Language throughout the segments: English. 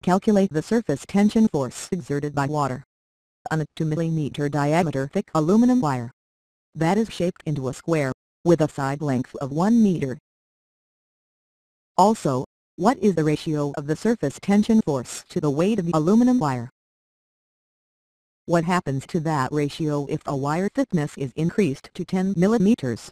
Calculate the surface tension force exerted by water on a 2 mm diameter thick aluminum wire that is shaped into a square, with a side length of 1 meter. Also, what is the ratio of the surface tension force to the weight of the aluminum wire? What happens to that ratio if a wire thickness is increased to 10 mm?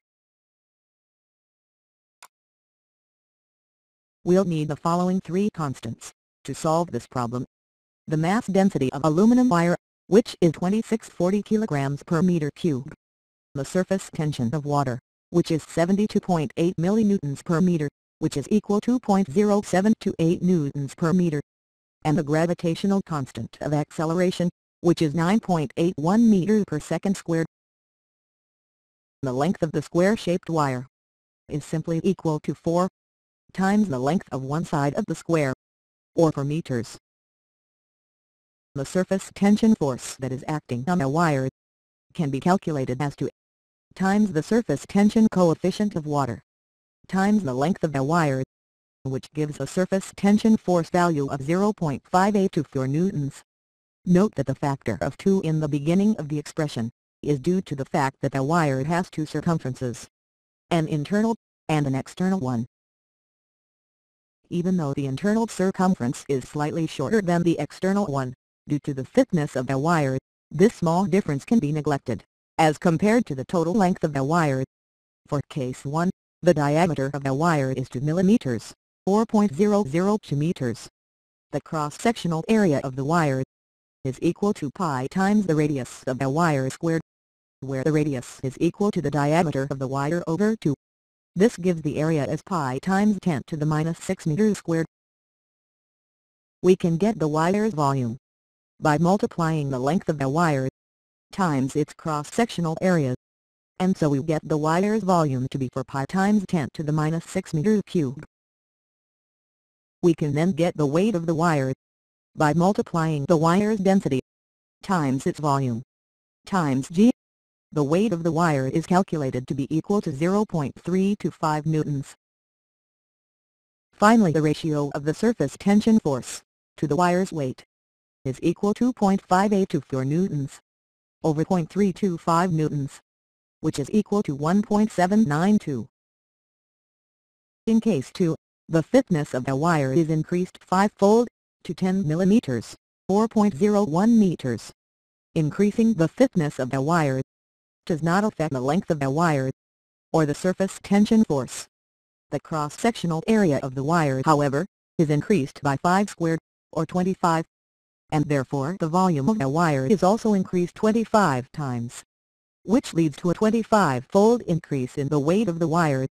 We'll need the following three constants to solve this problem. The mass density of aluminum wire, which is 2640 kg per meter cubed. The surface tension of water, which is 72.8 millinewtons per meter, which is equal to 0.0728 newtons per meter. And the gravitational constant of acceleration, which is 9.81 meters per second squared. The length of the square-shaped wire is simply equal to 4 times the length of one side of the square, or 4 meters. The surface tension force that is acting on a wire can be calculated as 2 times the surface tension coefficient of water times the length of a wire, which gives a surface tension force value of 0.584 newtons. Note that the factor of 2 in the beginning of the expression is due to the fact that the wire has two circumferences, an internal and an external one. Even though the internal circumference is slightly shorter than the external one, due to the thickness of the wire, this small difference can be neglected, as compared to the total length of the wire. For case 1, the diameter of the wire is 2 mm, 4.002 meters. The cross-sectional area of the wire is equal to pi times the radius of the wire squared, where the radius is equal to the diameter of the wire over 2. This gives the area as pi times 10 to the minus 6 meters squared. We can get the wire's volume by multiplying the length of the wire times its cross-sectional area, and so we get the wire's volume to be 4 pi times 10 to the minus 6 meters cubed. We can then get the weight of the wire by multiplying the wire's density times its volume times g. The weight of the wire is calculated to be equal to 0.325 newtons. Finally, the ratio of the surface tension force to the wire's weight is equal to 0.5824 newtons over 0.325 newtons, which is equal to 1.792. In case 2, the thickness of the wire is increased 5-fold, to 10 mm, 4.01 meters. Increasing the thickness of the wire does not affect the length of the wire or the surface tension force. The cross-sectional area of the wire, however, is increased by 5 squared, or 25, and therefore the volume of the wire is also increased 25 times, which leads to a 25-fold increase in the weight of the wire.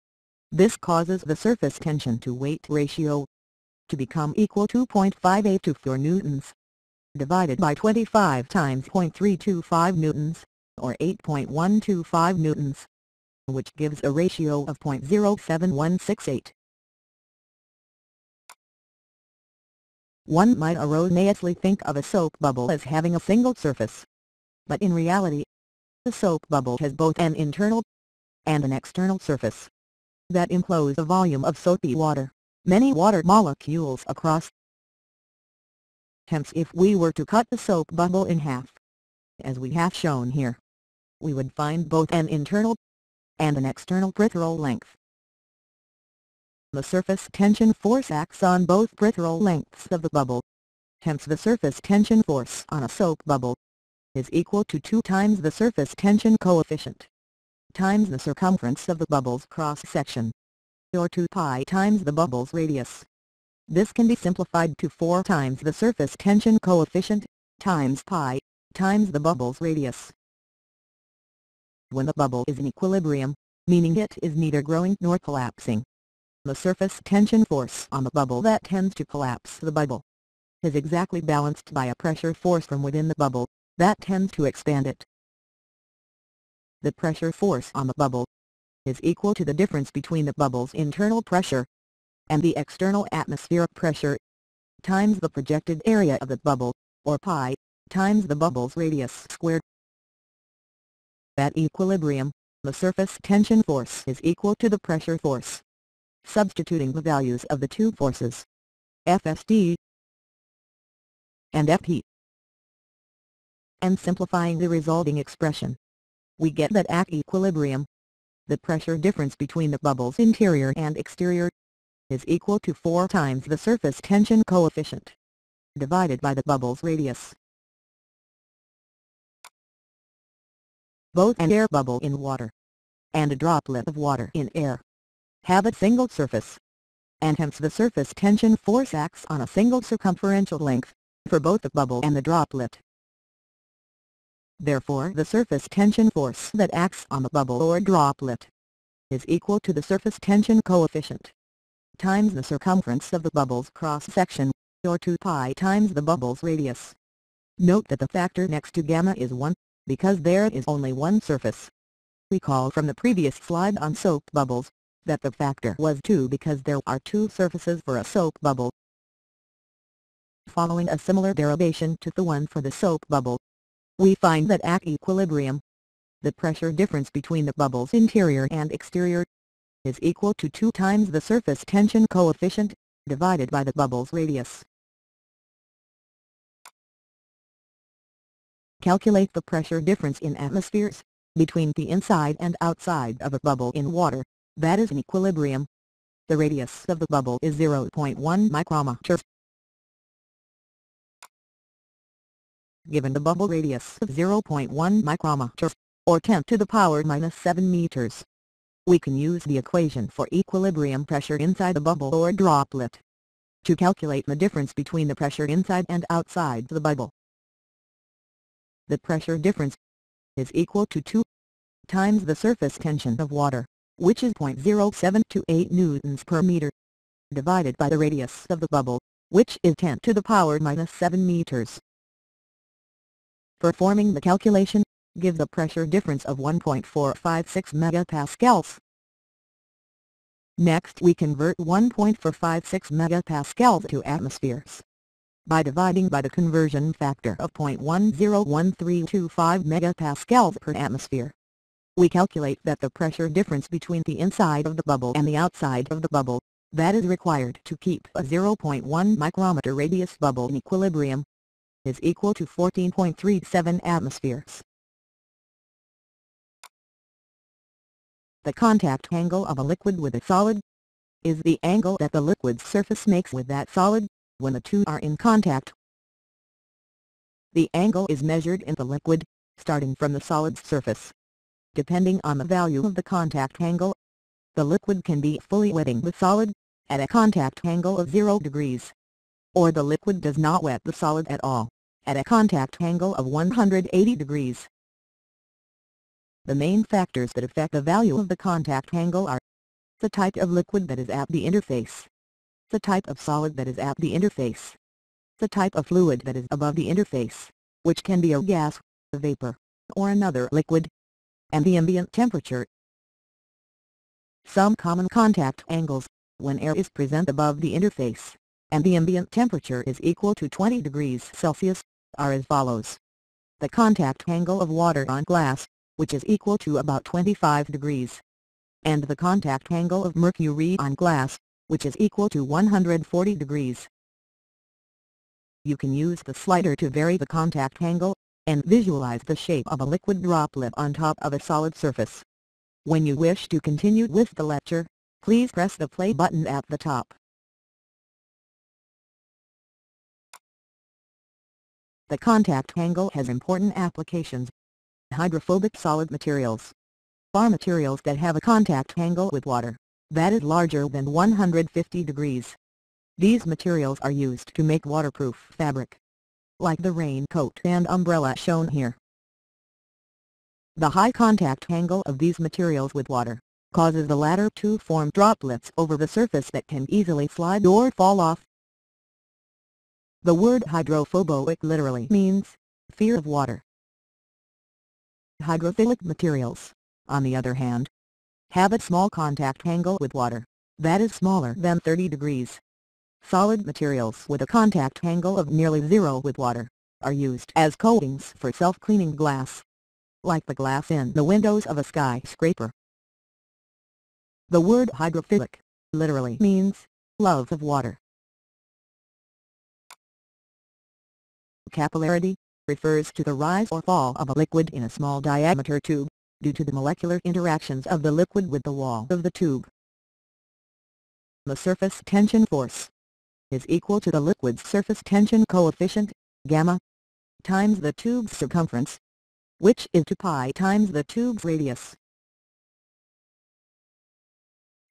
This causes the surface tension to weight ratio to become equal to 0.5824 newtons divided by 25 times 0.325 newtons, or 8.125 newtons, which gives a ratio of 0.07168. One might erroneously think of a soap bubble as having a single surface, but in reality, the soap bubble has both an internal and an external surface that enclose a volume of soapy water, many water molecules across. Hence, if we were to cut the soap bubble in half, as we have shown here, we would find both an internal and an external peripheral length. The surface tension force acts on both peripheral lengths of the bubble. Hence, the surface tension force on a soap bubble is equal to 2 times the surface tension coefficient times the circumference of the bubble's cross-section, or 2 pi times the bubble's radius. This can be simplified to 4 times the surface tension coefficient times pi times the bubble's radius. When the bubble is in equilibrium, meaning it is neither growing nor collapsing, the surface tension force on the bubble that tends to collapse the bubble is exactly balanced by a pressure force from within the bubble that tends to expand it. The pressure force on the bubble is equal to the difference between the bubble's internal pressure and the external atmospheric pressure times the projected area of the bubble, or pi, times the bubble's radius squared. At equilibrium, the surface tension force is equal to the pressure force. Substituting the values of the two forces, Fsd and Fp. And simplifying the resulting expression, we get that at equilibrium, the pressure difference between the bubble's interior and exterior is equal to 4 times the surface tension coefficient divided by the bubble's radius. Both an air bubble in water and a droplet of water in air have a single surface, and hence the surface tension force acts on a single circumferential length for both the bubble and the droplet. Therefore the surface tension force that acts on the bubble or droplet is equal to the surface tension coefficient times the circumference of the bubble's cross-section, or 2 pi times the bubble's radius. Note that the factor next to gamma is 1, because there is only one surface. Recall from the previous slide on soap bubbles, that the factor was 2 because there are 2 surfaces for a soap bubble. Following a similar derivation to the one for the soap bubble, we find that at equilibrium, the pressure difference between the bubble's interior and exterior is equal to 2 times the surface tension coefficient divided by the bubble's radius. Calculate the pressure difference in atmospheres between the inside and outside of a bubble in water that is in equilibrium. The radius of the bubble is 0.1 micrometers. Given the bubble radius of 0.1 micrometers, or 10 to the power minus 7 meters, we can use the equation for equilibrium pressure inside the bubble or droplet to calculate the difference between the pressure inside and outside the bubble. The pressure difference is equal to 2 times the surface tension of water, which is 0.0728 newtons per meter, divided by the radius of the bubble, which is 10 to the power minus 7 meters. Performing the calculation gives a pressure difference of 1.456 megapascals. Next we convert 1.456 megapascals to atmospheres by dividing by the conversion factor of 0.101325 megapascals per atmosphere. We calculate that the pressure difference between the inside of the bubble and the outside of the bubble, that is required to keep a 0.1 micrometer radius bubble in equilibrium, is equal to 14.37 atmospheres. The contact angle of a liquid with a solid is the angle that the liquid's surface makes with that solid when the two are in contact. The angle is measured in the liquid, starting from the solid's surface. Depending on the value of the contact angle, the liquid can be fully wetting the solid at a contact angle of 0 degrees, or the liquid does not wet the solid at all at a contact angle of 180 degrees. The main factors that affect the value of the contact angle are the type of liquid that is at the interface, the type of solid that is at the interface, the type of fluid that is above the interface, which can be a gas, a vapor, or another liquid, and the ambient temperature. Some common contact angles, when air is present above the interface, and the ambient temperature is equal to 20 degrees Celsius, are as follows. The contact angle of water on glass, which is equal to about 25 degrees, and the contact angle of mercury on glass, which is equal to 140 degrees. You can use the slider to vary the contact angle, and visualize the shape of a liquid droplet on top of a solid surface. When you wish to continue with the lecture, please press the play button at the top. The contact angle has important applications. Hydrophobic solid materials are materials that have a contact angle with water that is larger than 150 degrees. These materials are used to make waterproof fabric, like the raincoat and umbrella shown here. The high contact angle of these materials with water causes the latter to form droplets over the surface that can easily slide or fall off. The word hydrophobic literally means fear of water. Hydrophilic materials, on the other hand, have a small contact angle with water that is smaller than 30 degrees. Solid materials with a contact angle of nearly 0 with water are used as coatings for self-cleaning glass, like the glass in the windows of a skyscraper. The word hydrophilic literally means love of water. capillarity refers to the rise or fall of a liquid in a small diameter tube, due to the molecular interactions of the liquid with the wall of the tube. The surface tension force is equal to the liquid's surface tension coefficient, gamma, times the tube's circumference, which is 2 pi times the tube's radius.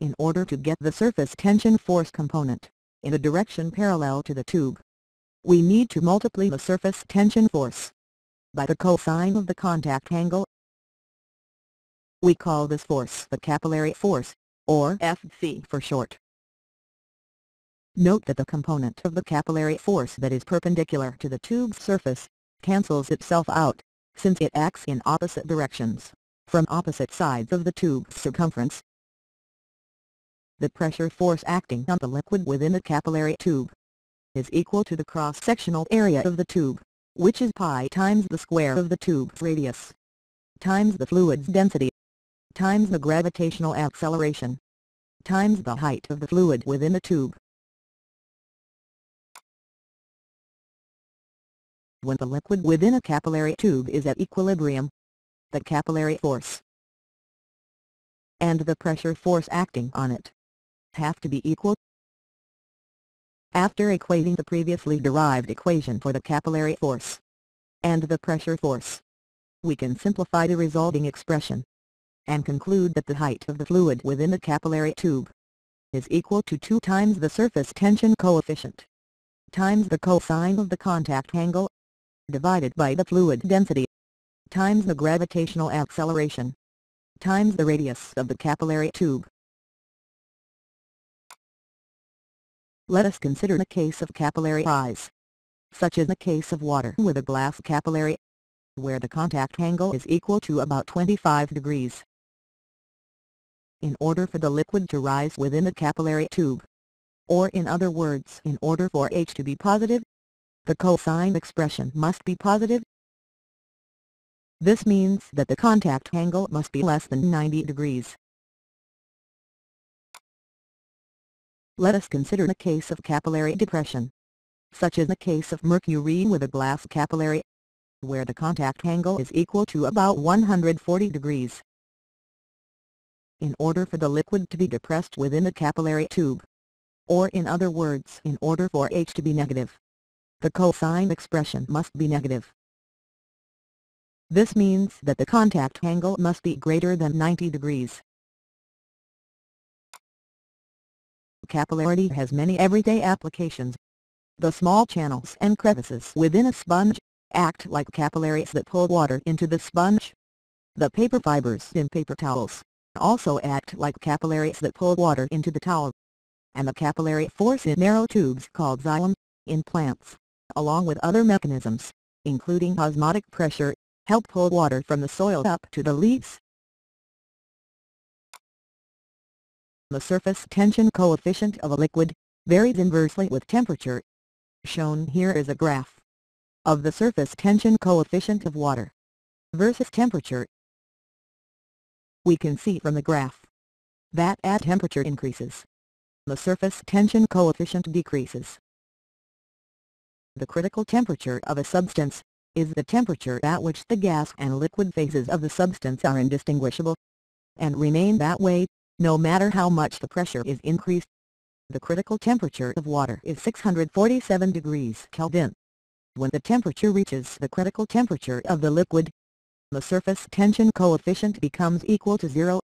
In order to get the surface tension force component in a direction parallel to the tube, we need to multiply the surface tension force by the cosine of the contact angle. We call this force the capillary force, or Fc for short. Note that the component of the capillary force that is perpendicular to the tube's surface cancels itself out, since it acts in opposite directions, from opposite sides of the tube's circumference. The pressure force acting on the liquid within the capillary tube is equal to the cross-sectional area of the tube, which is pi times the square of the tube's radius, times the fluid's density, times the gravitational acceleration, times the height of the fluid within the tube. When the liquid within a capillary tube is at equilibrium, the capillary force and the pressure force acting on it have to be equal. After equating the previously derived equation for the capillary force and the pressure force, we can simplify the resulting expression and conclude that the height of the fluid within the capillary tube is equal to 2 times the surface tension coefficient times the cosine of the contact angle divided by the fluid density times the gravitational acceleration times the radius of the capillary tube. Let us consider the case of capillary rise, such as the case of water with a glass capillary, where the contact angle is equal to about 25 degrees. In order for the liquid to rise within the capillary tube, or in other words in order for H to be positive, the cosine expression must be positive. This means that the contact angle must be less than 90 degrees. Let us consider the case of capillary depression, such as the case of mercury with a glass capillary, where the contact angle is equal to about 140 degrees. In order for the liquid to be depressed within the capillary tube, or in other words in order for H to be negative, the cosine expression must be negative. This means that the contact angle must be greater than 90 degrees. Capillarity has many everyday applications. The small channels and crevices within a sponge act like capillaries that pull water into the sponge. The paper fibers in paper towels also act like capillaries that pull water into the towel. And the capillary force in narrow tubes called xylem in plants, along with other mechanisms, including osmotic pressure, help pull water from the soil up to the leaves. The surface tension coefficient of a liquid varies inversely with temperature. Shown here is a graph of the surface tension coefficient of water versus temperature. We can see from the graph that as temperature increases, the surface tension coefficient decreases. The critical temperature of a substance is the temperature at which the gas and liquid phases of the substance are indistinguishable, and remain that way, no matter how much the pressure is increased. The critical temperature of water is 647 degrees Kelvin. When the temperature reaches the critical temperature of the liquid, the surface tension coefficient becomes equal to 0.